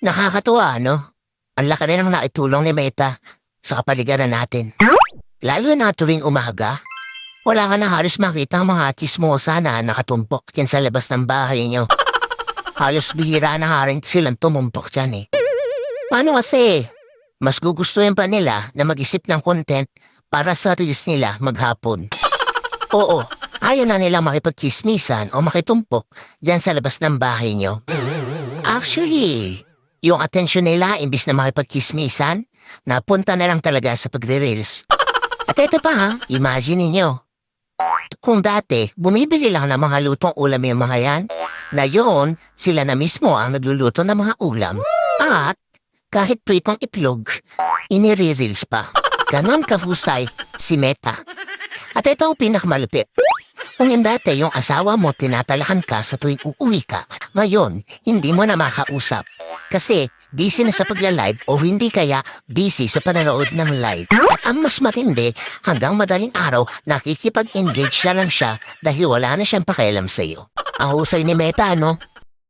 Nakakatuwa, no? Ang laki rin ang naitulong ni Meta sa kapaligiran natin. Lalo na tuwing umaga, wala ka na halos makita ang mga chismosa na nakatumpok dyan sa labas ng bahay niyo. Halos bihira na nga rin silang tumumpok dyan eh. Paano kasi? Mas gugustuhin pa nila na mag-isip ng content para sa reels nila maghapon. Oo, ayaw na nila makipagchismisan o makitumpok dyan sa labas ng bahay niyo. Actually, yung atensyon nila imbis na makipagchismisan, napunta na lang talaga sa pagre-reels. At ito pa ha, imagine ninyo. Kung dati, bumibili lang ng mga lutong ulam yung mga yan, na yun, sila na mismo ang nagluluto ng mga ulam. At kahit pritong itlog, inire-reels pa. Ganon kahusay si Meta. At ito ang pinakamalupit. Kung dati yung asawa mo tinatalahan ka sa tuwing uuwi ka, ngayon, hindi mo na makausap. Kasi busy na sa pagla-live o hindi kaya busy sa panonood ng live. At ang mas matindi, hanggang madaling araw, nakikipag-engage na lang siya dahil wala na siyang pakialam sa'yo. Ang husay ni Meta, no?